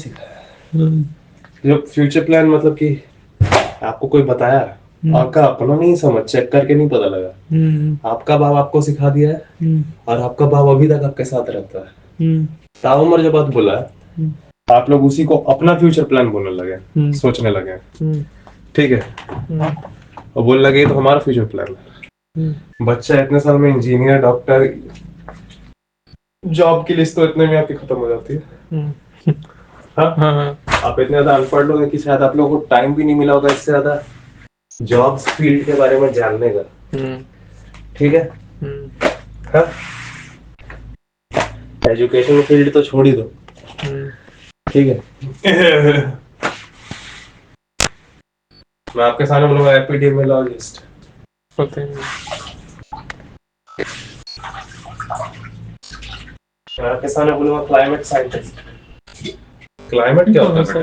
सिखाया। हम्म, जब future plan मतलब कि आपको कोई बताया, आपका अपना नहीं समझ चेक करके नहीं पता लगा, आपका बाप आपको सिखा दिया है और आपका बाप अभी तक आपके साथ रहता है। ताउम्र जब बात बोला है, आप लोग उसी को अपना फ्यूचर प्लान बोलने लगे, सोचने लगे, ठीक है, और बोलने लगे तो हमारा फ्यूचर प्लान है। बच्चा इतने साल में इंजीनियर, डॉक्टर, जॉब की लिस्ट तो इतने में आपकी खत्म हो जाती है। हाँ, आप इतने ज्यादा अनपढ़ लोग हैं कि शायद आप लोगों को टाइम भी नहीं मिला होगा इससे ज्यादा जॉब्स फील्ड के बारे में जानने का। ठीक है, हाँ, एजुकेशन फील्ड तो छोड़ ही दो, ठीक है। मैं आपके सामने बोलूंगा एपिडेमियोलॉजिस्ट, पता ही नहीं। मैं आपके सामने बोलूंगा क्लाइमेट साइंटिस्ट। क्लाइमेट क्या होता है बेटा?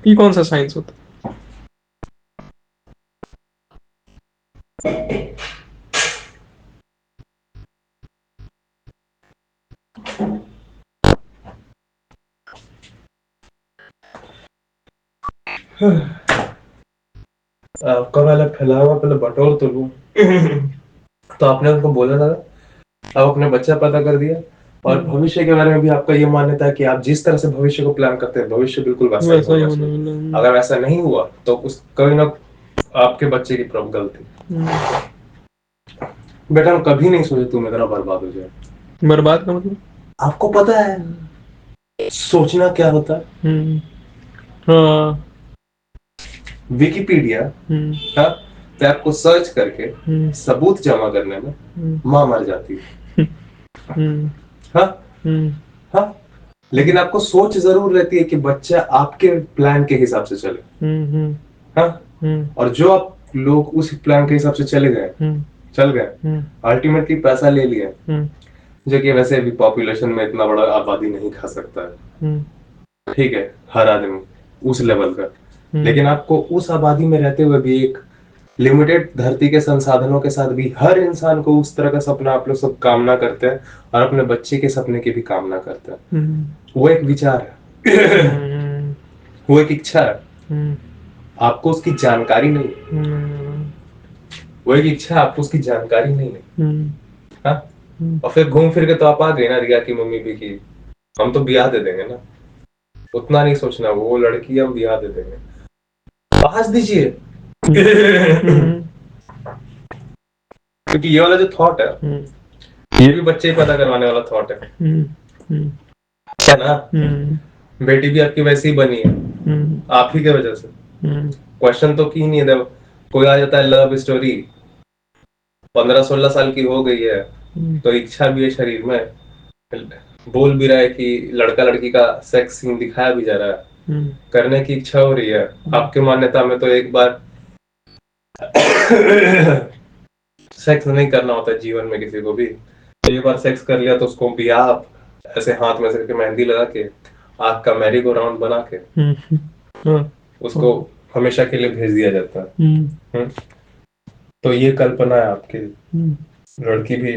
ये कौन सा साइंस होता आपका पहले फैला हुआ पहले बटोर तो लूं। तो आपने उनको बोला था, आप अपने बच्चा पैदा कर दिया और भविष्य के बारे में भी आपका ये मान्यता है कि आप जिस तरह से भविष्य को प्लान करते हैं भविष्य बिल्कुल वैसा ही वैसा ही होना होने चाहिए। वाला। अगर वैसा नहीं हुआ तो उस कहीं ना आपके बच्चे की प्रॉब्लम गलती। बेटा हम कभी नहीं सोचे तू मेरा बर्बाद हो जाए। बर्बाद का मतलब? आपको पता है सोचना क्या होता है? हाँ। विकिपीडिया, हाँ, पे आपको सर्च करके सबूत जमा करने में माँ मर जाती है। हाँ, हाँ, लेकिन आपको सोच जरूर रहती है कि बच्चा आपके प्लान के हिसाब से चले। हाँ, और जो आप लोग उस प्लान के हिसाब से चल गए, अल्टीमेटली पैसा ले लिया, जो कि वैसे भी पॉपुलेशन में इतना बड़ा आबादी नहीं खा सकता है, ठीक है, हर आदमी उस लेवल का। लेकिन आपको उस आबादी में रहते हुए भी एक लिमिटेड धरती के संसाधनों के साथ भी हर इंसान को उस तरह का सपना आप लोग सब कामना करते हैं और अपने बच्चे के सपने की भी कामना करते हैं। वो एक विचार है, वो एक इच्छा है, आपको उसकी जानकारी नहीं है। वो एक इच्छा है, आपको उसकी जानकारी नहीं है। हाँ, और फिर घूम फिर के तो आप आ गए ना रिया की मम्मी भी की हम तो ब्याह दे देंगे ना, उतना नहीं सोचना, वो लड़की हम ब्याह दे देंगे, पास दीजिए। क्योंकि ये वाला जो थॉट है ये भी बच्चे पैदा करवाने वाला थॉट है, है ना? बेटी भी आपकी वैसी ही बनी है, आप ही के वजह से। क्वेश्चन तो की नहीं है, कोई आ जाता है लव स्टोरी 15-16 साल की हो गई है तो इच्छा भी है शरीर में, बोल भी रहा है कि लड़का लड़की का सेक्स सीन दिखाया भी जा रहा है, करने की इच्छा हो रही है। आपके मान्यता में तो एक बार सेक्स नहीं करना होता जीवन में किसी को भी, तो एक बार सेक्स कर लिया तो उसको ब्याह ऐसे हाथ में से मेहंदी लगा के आग का मैरी गो राउंड बना के उसको हमेशा के लिए भेज दिया जाता है। तो ये कल्पना है आपकी, लड़की भी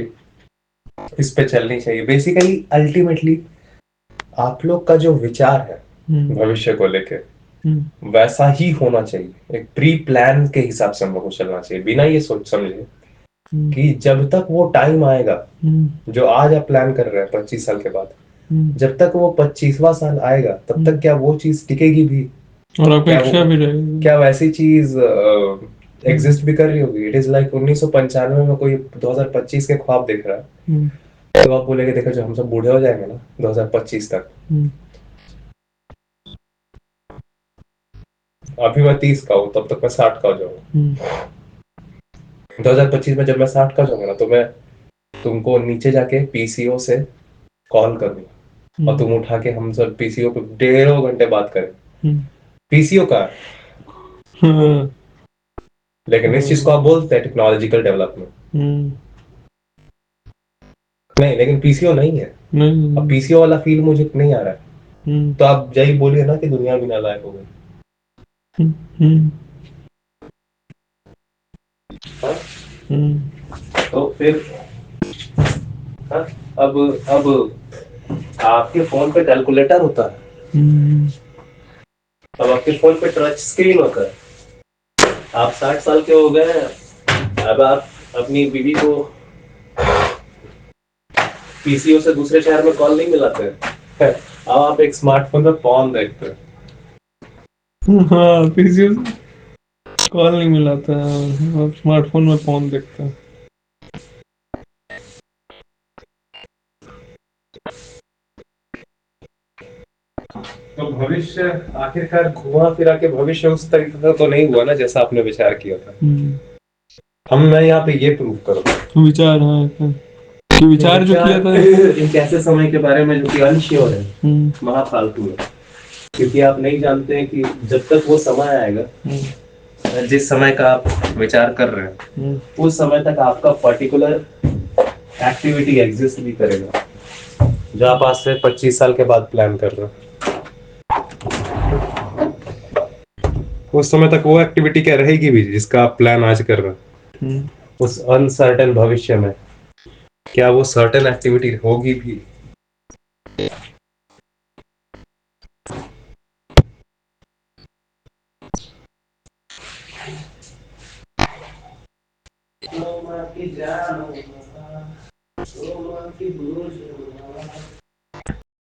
इस पे चलनी चाहिए। बेसिकली अल्टीमेटली आप लोग का जो विचार है भविष्य को लेके वैसा ही होना चाहिए, एक प्री प्लान के हिसाब से हम लोग को चलना चाहिए, बिना ये सोच समझे कि जब तक वो टाइम आएगा जो आज आप प्लान कर रहे हैं 25 साल के बाद, जब तक वो 25वां साल आएगा तब तक क्या वो चीज टिकेगी भी और आपको इच्छा भी रहेगी, क्या वैसी चीज एग्जिस्ट भी कर रही होगी? इट इज लाइक 1995 में कोई 2025 के ख्वाब देख रहा है तो आप बोलेंगे देखो जो हम सब बूढ़े हो जाएंगे ना 2025 तक, अभी मैं 30 का हूँ तब तक मैं 60 का हो जाऊंगा। 2025 में जब मैं 60 का हो जाऊंगा ना तो मैं तुमको नीचे जाके पीसीओ से कॉल करूंगा और तुम उठा के हम सब पीसीओ पे 1.5 घंटे बात करें। पीसीओ का लेकिन इस चीज को आप बोलते हैं टेक्नोलॉजिकल डेवलपमेंट, नहीं लेकिन पीसीओ नहीं है। अब पीसीओ वाला फील मुझे नहीं आ रहा है तो आप यही बोलिए ना कि दुनिया भी नालायक हो गई। तो फिर अब आपके फोन पे कैलकुलेटर होता है, अब आपके फोन पे टच स्क्रीन होता है, आप 60 साल के हो गए हैं, अब आप अपनी बीवी को पीसीओ से दूसरे शहर में कॉल नहीं मिलाते हैं। अब आप एक स्मार्टफोन में पॉर्न देखते हैं। हाँ, पीसीओ से कॉल नहीं मिलाता है, अब स्मार्टफोन में फोन देखता है। तो भविष्य आखिरकार घुमा फिरा के भविष्य उस तरीके का तो नहीं हुआ ना जैसा आपने विचार किया था। हम मैं यहाँ पे ये प्रूव करूँ विचार, हाँ कि विचार जो किया था एक ऐसे समय के बारे में जो कि अनश्योर है, महाफालतू है, क्योंकि आप नहीं जानते कि जब तक वो समय आएगा जिस समय का आप विचार कर रहे हैं उस समय तक आपका पर्टिकुलर एक्टिविटी एग्जिस्ट भी करेगा जो आप आज से 25 साल के बाद प्लान कर रहे हैं। उस समय तक वो एक्टिविटी क्या रहेगी भी जिसका आप प्लान आज कर रहे हैं। उस अनसर्टेन भविष्य में क्या वो सर्टेन एक्टिविटी होगी भी।